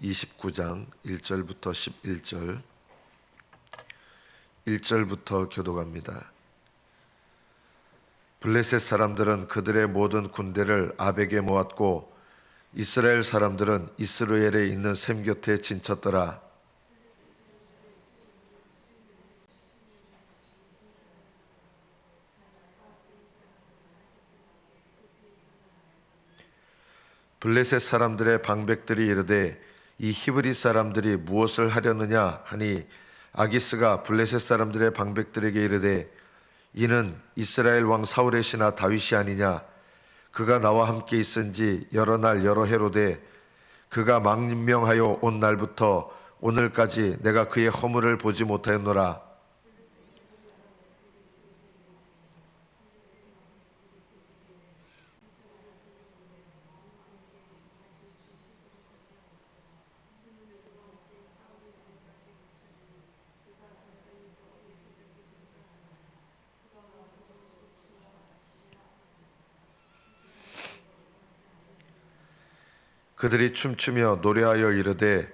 29장 1절부터 11절, 1절부터 교독합니다. 블레셋 사람들은 그들의 모든 군대를 아벡에 모았고 이스라엘 사람들은 이스라엘에 있는 셈 곁에 진쳤더라. 블레셋 사람들의 방백들이 이르되 이 히브리 사람들이 무엇을 하려느냐 하니 아기스가 블레셋 사람들의 방백들에게 이르되 이는 이스라엘 왕 사울의 신하 다윗이 아니냐. 그가 나와 함께 있은지 여러 날 여러 해로되 그가 망명하여 온 날부터 오늘까지 내가 그의 허물을 보지 못하였노라. 그들이 춤추며 노래하여 이르되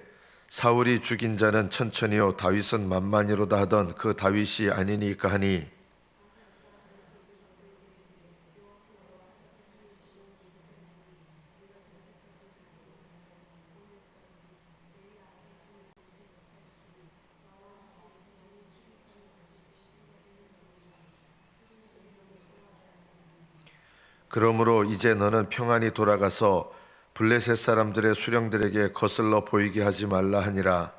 사울이 죽인 자는 천천히요 다윗은 만만히로다 하던 그 다윗이 아니니까 하니 그러므로 이제 너는 평안히 돌아가서 블레셋 사람들의 수령들에게 거슬러 보이게 하지 말라 하니라.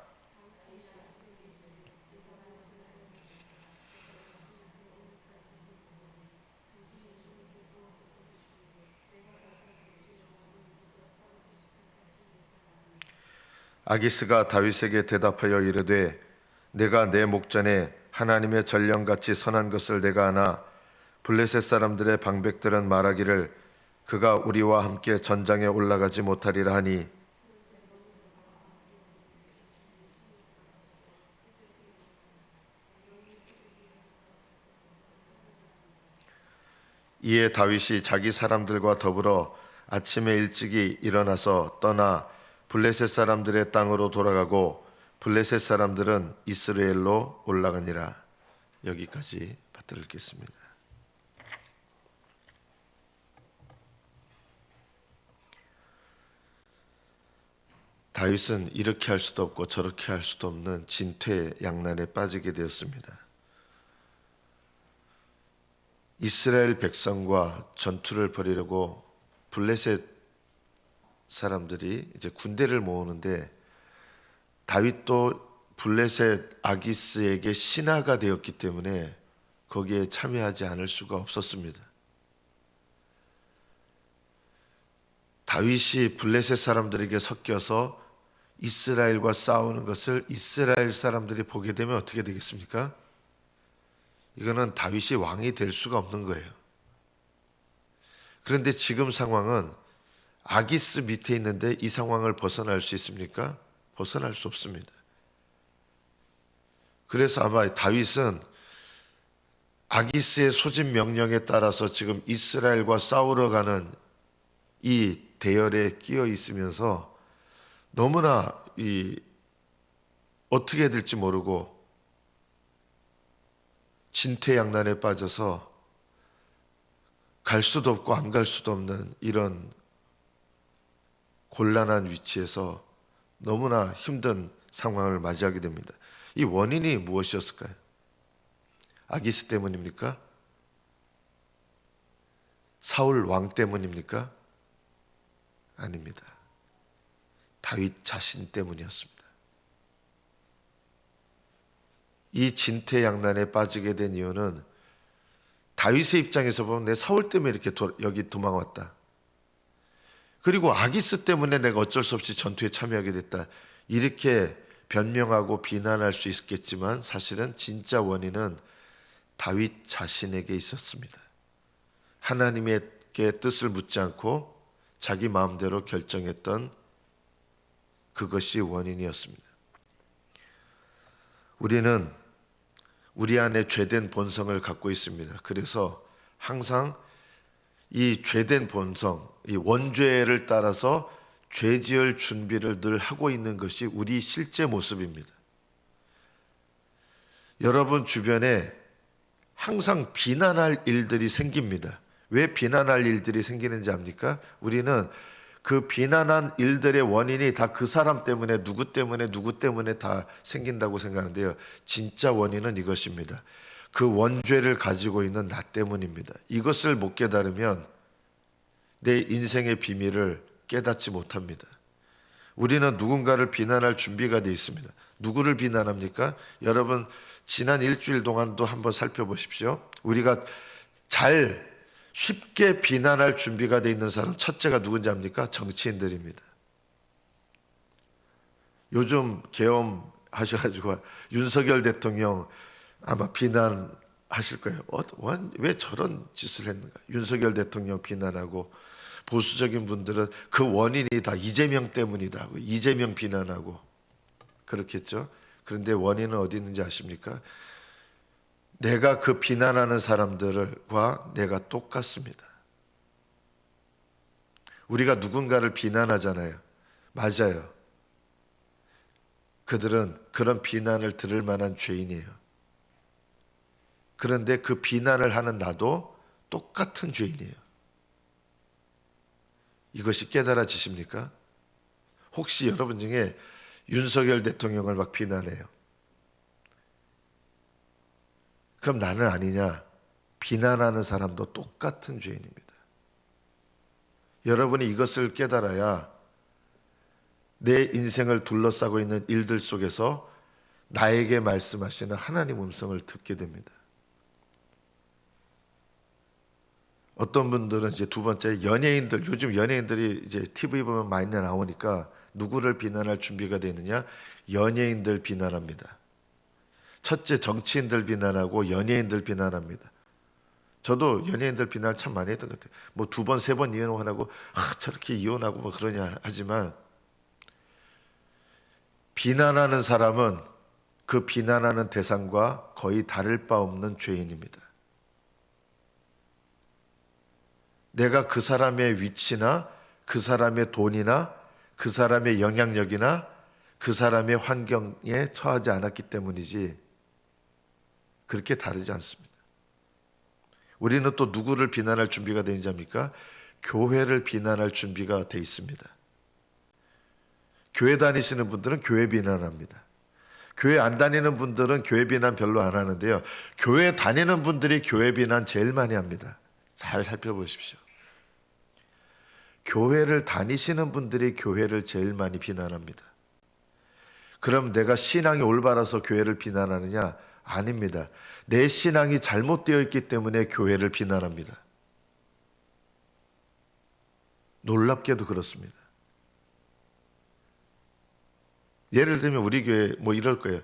아기스가 다윗에게 대답하여 이르되 내가 내 목전에 하나님의 전령같이 선한 것을 내가 아나 블레셋 사람들의 방백들은 말하기를 그가 우리와 함께 전장에 올라가지 못하리라 하니 이에 다윗이 자기 사람들과 더불어 아침에 일찍이 일어나서 떠나 블레셋 사람들의 땅으로 돌아가고 블레셋 사람들은 이스라엘로 올라가니라. 여기까지 받들어 읽겠습니다. 다윗은 이렇게 할 수도 없고 저렇게 할 수도 없는 진퇴양난에 빠지게 되었습니다. 이스라엘 백성과 전투를 벌이려고 블레셋 사람들이 이제 군대를 모으는데 다윗도 블레셋 아기스에게 신하가 되었기 때문에 거기에 참여하지 않을 수가 없었습니다. 다윗이 블레셋 사람들에게 섞여서 이스라엘과 싸우는 것을 이스라엘 사람들이 보게 되면 어떻게 되겠습니까? 이거는 다윗이 왕이 될 수가 없는 거예요. 그런데 지금 상황은 아기스 밑에 있는데 이 상황을 벗어날 수 있습니까? 벗어날 수 없습니다. 그래서 아마 다윗은 아기스의 소집 명령에 따라서 지금 이스라엘과 싸우러 가는 이 대열에 끼어 있으면서 너무나 어떻게 될지 모르고 진퇴양난에 빠져서 갈 수도 없고 안 갈 수도 없는 이런 곤란한 위치에서 너무나 힘든 상황을 맞이하게 됩니다. 이 원인이 무엇이었을까요? 아기스 때문입니까? 사울 왕 때문입니까? 아닙니다. 다윗 자신 때문이었습니다. 이 진퇴양난에 빠지게 된 이유는 다윗의 입장에서 보면 내 사울 때문에 이렇게 여기 도망왔다. 그리고 아기스 때문에 내가 어쩔 수 없이 전투에 참여하게 됐다. 이렇게 변명하고 비난할 수 있겠지만 사실은 진짜 원인은 다윗 자신에게 있었습니다. 하나님께 뜻을 묻지 않고 자기 마음대로 결정했던 그것이 원인이었습니다. 우리는 우리 안에 죄된 본성을 갖고 있습니다. 그래서 항상 이 죄된 본성, 이 원죄를 따라서 죄 지을 준비를 늘 하고 있는 것이 우리 실제 모습입니다. 여러분 주변에 항상 비난할 일들이 생깁니다. 왜 비난할 일들이 생기는지 압니까? 우리는 그 비난한 일들의 원인이 다 그 사람 때문에 누구 때문에 다 생긴다고 생각하는데요. 진짜 원인은 이것입니다. 그 원죄를 가지고 있는 나 때문입니다. 이것을 못 깨달으면 내 인생의 비밀을 깨닫지 못합니다. 우리는 누군가를 비난할 준비가 되어 있습니다. 누구를 비난합니까? 여러분 지난 일주일 동안도 한번 살펴보십시오. 우리가 쉽게 비난할 준비가 되어 있는 사람 첫째가 누군지 압니까? 정치인들입니다. 요즘 계엄하셔가지고 윤석열 대통령 아마 비난하실 거예요. 왜 저런 짓을 했는가? 윤석열 대통령 비난하고 보수적인 분들은 그 원인이 다 이재명 때문이다. 이재명 비난하고 그렇겠죠. 그런데 원인은 어디 있는지 아십니까? 내가 그 비난하는 사람들과 내가 똑같습니다. 우리가 누군가를 비난하잖아요. 맞아요. 그들은 그런 비난을 들을 만한 죄인이에요. 그런데 그 비난을 하는 나도 똑같은 죄인이에요. 이것이 깨달아지십니까? 혹시 여러분 중에 윤석열 대통령을 막 비난해요. 그럼 나는 아니냐? 비난하는 사람도 똑같은 죄인입니다. 여러분이 이것을 깨달아야 내 인생을 둘러싸고 있는 일들 속에서 나에게 말씀하시는 하나님 음성을 듣게 됩니다. 어떤 분들은 이제 두 번째 연예인들, 요즘 연예인들이 이제 TV 보면 많이 나오니까 누구를 비난할 준비가 되느냐? 연예인들 비난합니다. 첫째 정치인들 비난하고 연예인들 비난합니다. 저도 연예인들 비난을 참 많이 했던 것 같아요. 뭐 2번, 3번 이혼하고 저렇게 이혼하고 뭐 그러냐 하지만 비난하는 사람은 그 비난하는 대상과 거의 다를 바 없는 죄인입니다. 내가 그 사람의 위치나 그 사람의 돈이나 그 사람의 영향력이나 그 사람의 환경에 처하지 않았기 때문이지 그렇게 다르지 않습니다. 우리는 또 누구를 비난할 준비가 된 자입니까? 교회를 비난할 준비가 돼 있습니다. 교회 다니시는 분들은 교회 비난합니다. 교회 안 다니는 분들은 교회 비난 별로 안 하는데요. 교회 다니는 분들이 교회 비난 제일 많이 합니다. 잘 살펴보십시오. 교회를 다니시는 분들이 교회를 제일 많이 비난합니다. 그럼 내가 신앙이 올바라서 교회를 비난하느냐? 아닙니다. 내 신앙이 잘못되어 있기 때문에 교회를 비난합니다. 놀랍게도 그렇습니다. 예를 들면 우리 교회 뭐 이럴 거예요.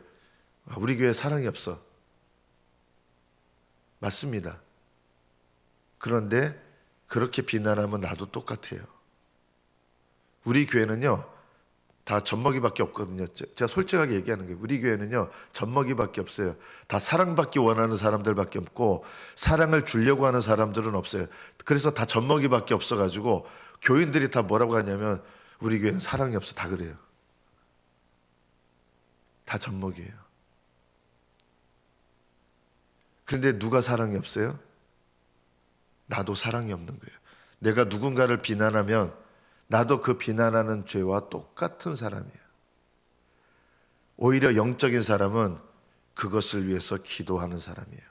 우리 교회 사랑이 없어. 맞습니다. 그런데 그렇게 비난하면 나도 똑같아요. 우리 교회는요 다 젖먹이밖에 없거든요. 제가 솔직하게 얘기하는 거예요. 우리 교회는요 젖먹이밖에 없어요. 다 사랑받기 원하는 사람들밖에 없고 사랑을 주려고 하는 사람들은 없어요. 그래서 다 젖먹이밖에 없어가지고 교인들이 다 뭐라고 하냐면 우리 교회는 사랑이 없어. 다 그래요. 다 젖먹이에요. 그런데 누가 사랑이 없어요? 나도 사랑이 없는 거예요. 내가 누군가를 비난하면 나도 그 비난하는 죄와 똑같은 사람이에요. 오히려 영적인 사람은 그것을 위해서 기도하는 사람이에요.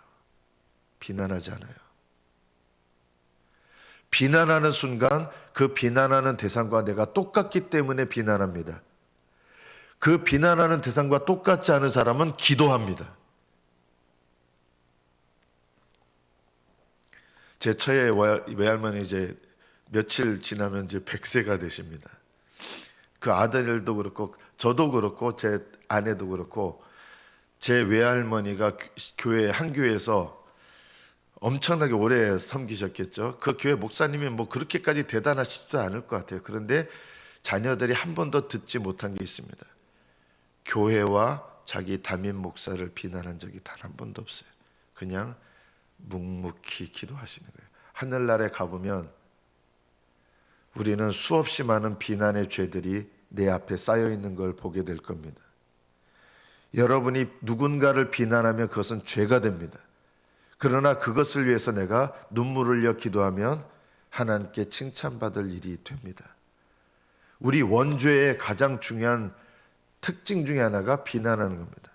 비난하지 않아요. 비난하는 순간 그 비난하는 대상과 내가 똑같기 때문에 비난합니다. 그 비난하는 대상과 똑같지 않은 사람은 기도합니다. 제 처의 외할머니 이제 며칠 지나면 이제 100세가 되십니다. 그 아들도 그렇고 저도 그렇고 제 아내도 그렇고 제 외할머니가 한 교회에서 엄청나게 오래 섬기셨겠죠. 그 교회 목사님이 뭐 그렇게까지 대단하시지도 않을 것 같아요. 그런데 자녀들이 한 번도 듣지 못한 게 있습니다. 교회와 자기 담임 목사를 비난한 적이 단 한 번도 없어요. 그냥 묵묵히 기도하시는 거예요. 하늘나라에 가보면 우리는 수없이 많은 비난의 죄들이 내 앞에 쌓여 있는 걸 보게 될 겁니다. 여러분이 누군가를 비난하면 그것은 죄가 됩니다. 그러나 그것을 위해서 내가 눈물을 흘려 기도하면 하나님께 칭찬받을 일이 됩니다. 우리 원죄의 가장 중요한 특징 중에 하나가 비난하는 겁니다.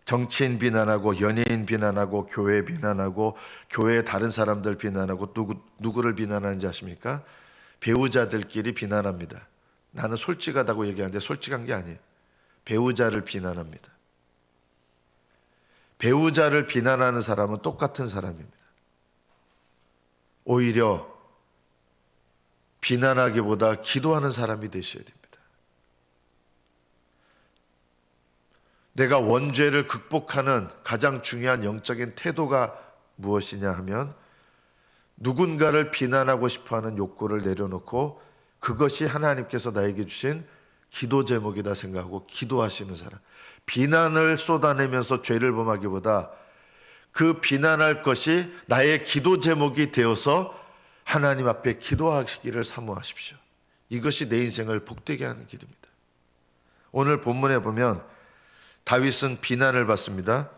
정치인 비난하고, 연예인 비난하고, 교회 비난하고, 교회의 다른 사람들 비난하고, 누구를 비난하는지 아십니까? 배우자들끼리 비난합니다. 나는 솔직하다고 얘기하는데 솔직한 게 아니에요. 배우자를 비난합니다. 배우자를 비난하는 사람은 똑같은 사람입니다. 오히려 비난하기보다 기도하는 사람이 되셔야 됩니다. 내가 원죄를 극복하는 가장 중요한 영적인 태도가 무엇이냐 하면 누군가를 비난하고 싶어하는 욕구를 내려놓고 그것이 하나님께서 나에게 주신 기도 제목이다 생각하고 기도하시는 사람. 비난을 쏟아내면서 죄를 범하기보다 그 비난할 것이 나의 기도 제목이 되어서 하나님 앞에 기도하시기를 사모하십시오. 이것이 내 인생을 복되게 하는 길입니다. 오늘 본문에 보면 다윗은 비난을 받습니다.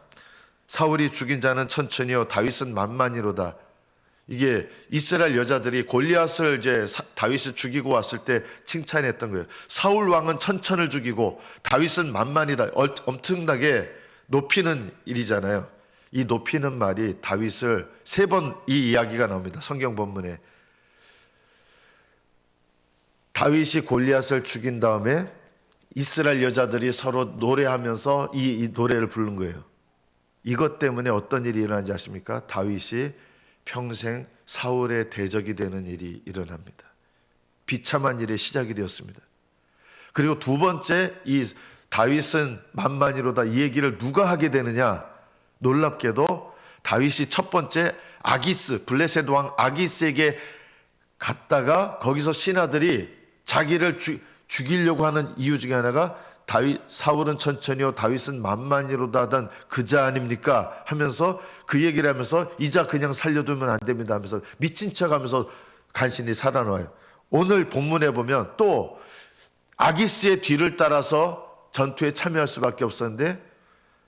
사울이 죽인 자는 천천히요 다윗은 만만이로다. 이게 이스라엘 여자들이 골리앗을 다윗을 죽이고 왔을 때 칭찬했던 거예요. 사울 왕은 천천을 죽이고 다윗은 만만이다. 엄청나게 높이는 일이잖아요. 이 높이는 말이 다윗을 3번 이 이야기가 나옵니다. 성경 본문에. 다윗이 골리앗을 죽인 다음에 이스라엘 여자들이 서로 노래하면서 이 노래를 부른 거예요. 이것 때문에 어떤 일이 일어나는지 아십니까? 다윗이 평생 사울의 대적이 되는 일이 일어납니다. 비참한 일의 시작이 되었습니다. 그리고 두 번째, 이 다윗은 만만이로다 이 얘기를 누가 하게 되느냐? 놀랍게도 다윗이 첫 번째 아기스, 블레셋 왕 아기스에게 갔다가 거기서 신하들이 자기를 죽이려고 하는 이유 중에 하나가 사울은 천천히요 다윗은 만만이로다 하던 그자 아닙니까? 하면서 그 얘기를 하면서 이자 그냥 살려두면 안 됩니다 하면서 미친 척하면서 간신히 살아나와요. 오늘 본문에 보면 또 아기스의 뒤를 따라서 전투에 참여할 수밖에 없었는데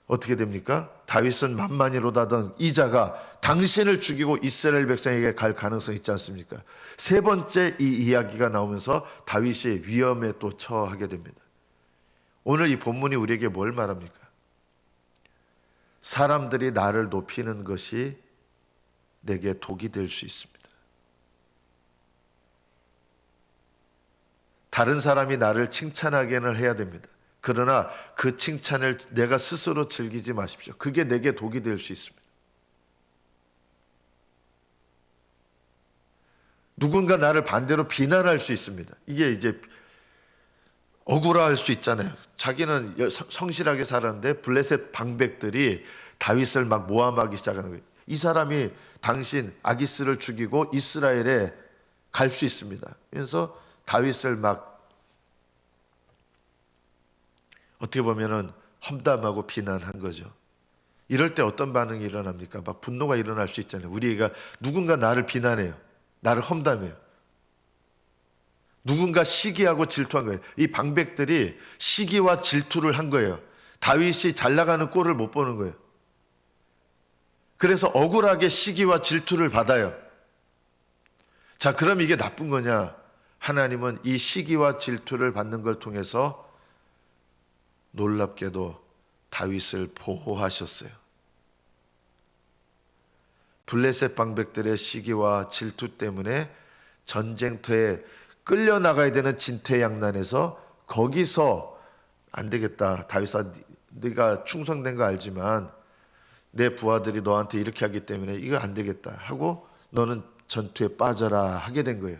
어떻게 됩니까? 다윗은 만만이로다 하던 이자가 당신을 죽이고 이스라엘 백성에게 갈 가능성이 있지 않습니까? 3번째 이 이야기가 나오면서 다윗이 위험에 또 처하게 됩니다. 오늘 이 본문이 우리에게 뭘 말합니까? 사람들이 나를 높이는 것이 내게 독이 될 수 있습니다. 다른 사람이 나를 칭찬하게는 해야 됩니다. 그러나 그 칭찬을 내가 스스로 즐기지 마십시오. 그게 내게 독이 될 수 있습니다. 누군가 나를 반대로 비난할 수 있습니다. 이게 이제 억울할 수 있잖아요. 자기는 성실하게 살았는데 블레셋 방백들이 다윗을 막 모함하기 시작하는 거예요. 이 사람이 당신 아기스를 죽이고 이스라엘에 갈 수 있습니다. 그래서 다윗을 막 어떻게 보면은 험담하고 비난한 거죠. 이럴 때 어떤 반응이 일어납니까? 막 분노가 일어날 수 있잖아요. 우리가 누군가 나를 비난해요. 나를 험담해요. 누군가 시기하고 질투한 거예요. 이 방백들이 시기와 질투를 한 거예요. 다윗이 잘 나가는 꼴을 못 보는 거예요. 그래서 억울하게 시기와 질투를 받아요. 자, 그럼 이게 나쁜 거냐? 하나님은 이 시기와 질투를 받는 걸 통해서 놀랍게도 다윗을 보호하셨어요. 블레셋 방백들의 시기와 질투 때문에 전쟁터에 끌려나가야 되는 진퇴양난에서 거기서 안 되겠다. 다윗아, 네가 충성된 거 알지만 내 부하들이 너한테 이렇게 하기 때문에 이거 안 되겠다 하고 너는 전투에 빠져라 하게 된 거예요.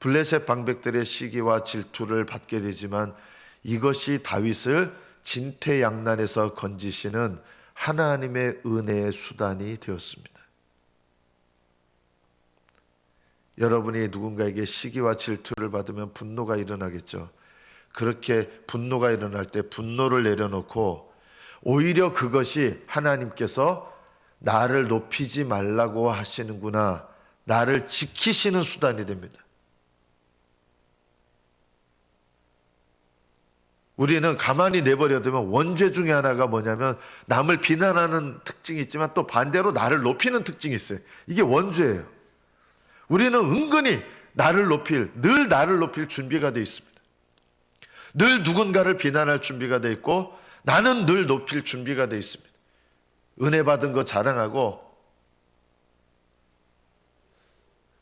블레셋 방백들의 시기와 질투를 받게 되지만 이것이 다윗을 진퇴양난에서 건지시는 하나님의 은혜의 수단이 되었습니다. 여러분이 누군가에게 시기와 질투를 받으면 분노가 일어나겠죠. 그렇게 분노가 일어날 때 분노를 내려놓고 오히려 그것이 하나님께서 나를 높이지 말라고 하시는구나, 나를 지키시는 수단이 됩니다. 우리는 가만히 내버려두면 원죄 중에 하나가 뭐냐면 남을 비난하는 특징이 있지만 또 반대로 나를 높이는 특징이 있어요. 이게 원죄예요. 우리는 은근히 늘 나를 높일 준비가 되어 있습니다. 늘 누군가를 비난할 준비가 되어 있고 나는 늘 높일 준비가 되어 있습니다. 은혜 받은 거 자랑하고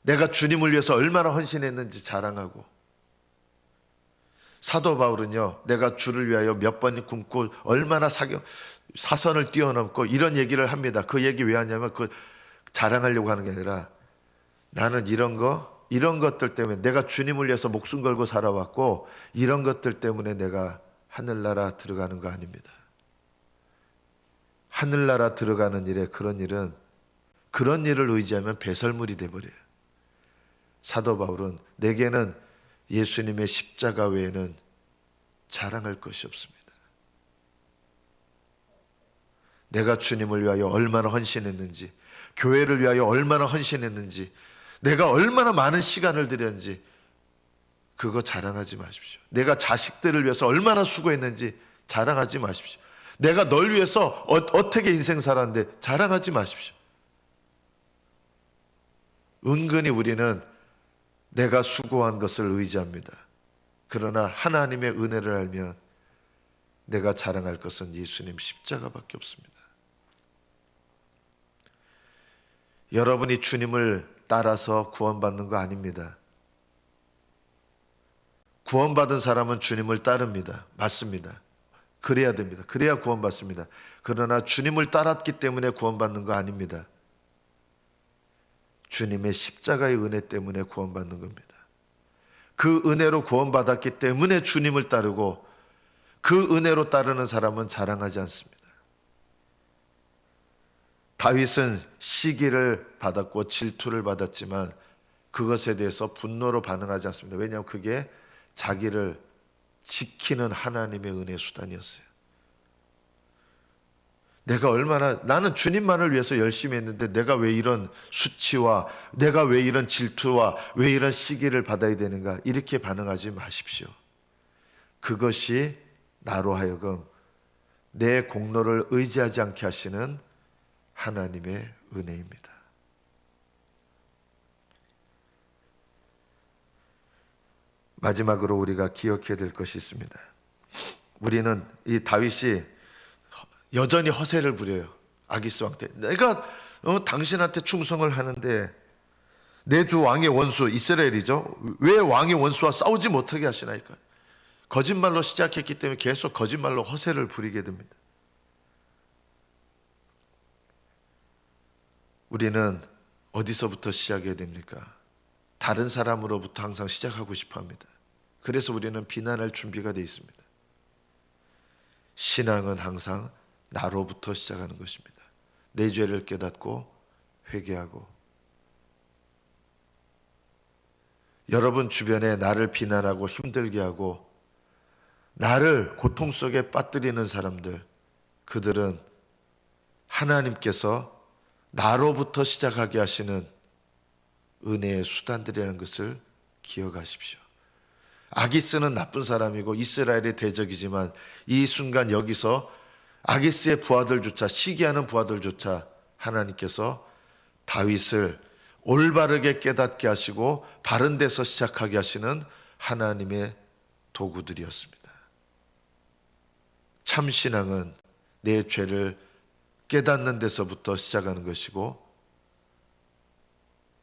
내가 주님을 위해서 얼마나 헌신했는지 자랑하고 사도 바울은요, 내가 주를 위하여 몇 번 굶고 얼마나 사선을 뛰어넘고 이런 얘기를 합니다. 그 얘기 왜 하냐면 그 자랑하려고 하는 게 아니라 나는 이런 것들 때문에 내가 주님을 위해서 목숨 걸고 살아왔고 이런 것들 때문에 내가 하늘나라 들어가는 거 아닙니다. 하늘나라 들어가는 일에 그런 일을 의지하면 배설물이 돼버려요. 사도 바울은 내게는 예수님의 십자가 외에는 자랑할 것이 없습니다. 내가 주님을 위하여 얼마나 헌신했는지, 교회를 위하여 얼마나 헌신했는지, 내가 얼마나 많은 시간을 들였는지 그거 자랑하지 마십시오. 내가 자식들을 위해서 얼마나 수고했는지 자랑하지 마십시오. 내가 널 위해서 어떻게 인생 살았는데 자랑하지 마십시오. 은근히 우리는 내가 수고한 것을 의지합니다. 그러나 하나님의 은혜를 알면 내가 자랑할 것은 예수님 십자가밖에 없습니다. 여러분이 주님을 따라서 구원받는 거 아닙니다. 구원받은 사람은 주님을 따릅니다. 맞습니다. 그래야 됩니다. 그래야 구원받습니다. 그러나 주님을 따랐기 때문에 구원받는 거 아닙니다. 주님의 십자가의 은혜 때문에 구원받는 겁니다. 그 은혜로 구원받았기 때문에 주님을 따르고 그 은혜로 따르는 사람은 자랑하지 않습니다. 다윗은 시기를 받았고 질투를 받았지만 그것에 대해서 분노로 반응하지 않습니다. 왜냐하면 그게 자기를 지키는 하나님의 은혜 수단이었어요. 나는 주님만을 위해서 열심히 했는데 내가 왜 이런 수치와 내가 왜 이런 질투와 왜 이런 시기를 받아야 되는가 이렇게 반응하지 마십시오. 그것이 나로 하여금 내 공로를 의지하지 않게 하시는 하나님의 은혜입니다. 마지막으로 우리가 기억해야 될 것이 있습니다. 우리는 이 다윗이 여전히 허세를 부려요. 아기스 왕한테. 내가 당신한테 충성을 하는데 내 주 왕의 원수 이스라엘이죠. 왜 왕의 원수와 싸우지 못하게 하시나이까. 거짓말로 시작했기 때문에 계속 거짓말로 허세를 부리게 됩니다. 우리는 어디서부터 시작해야 됩니까? 다른 사람으로부터 항상 시작하고 싶어 합니다. 그래서 우리는 비난할 준비가 되어 있습니다. 신앙은 항상 나로부터 시작하는 것입니다. 내 죄를 깨닫고 회개하고 여러분 주변에 나를 비난하고 힘들게 하고 나를 고통 속에 빠뜨리는 사람들, 그들은 하나님께서 나로부터 시작하게 하시는 은혜의 수단들이라는 것을 기억하십시오. 아기스는 나쁜 사람이고 이스라엘의 대적이지만 이 순간 여기서 아기스의 부하들조차 시기하는 부하들조차 하나님께서 다윗을 올바르게 깨닫게 하시고 바른 데서 시작하게 하시는 하나님의 도구들이었습니다. 참 신앙은 내 죄를 깨닫는 데서부터 시작하는 것이고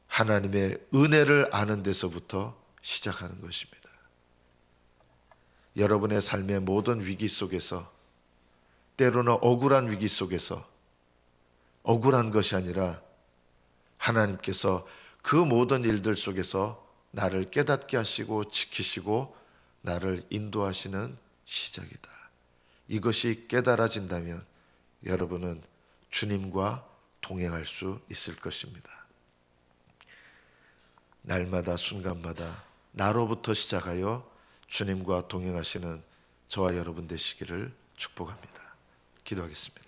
하나님의 은혜를 아는 데서부터 시작하는 것입니다. 여러분의 삶의 모든 위기 속에서 때로는 억울한 위기 속에서 억울한 것이 아니라 하나님께서 그 모든 일들 속에서 나를 깨닫게 하시고 지키시고 나를 인도하시는 시작이다. 이것이 깨달아진다면 여러분은 주님과 동행할 수 있을 것입니다. 날마다 순간마다 나로부터 시작하여 주님과 동행하시는 저와 여러분 되시기를 축복합니다. 기도하겠습니다.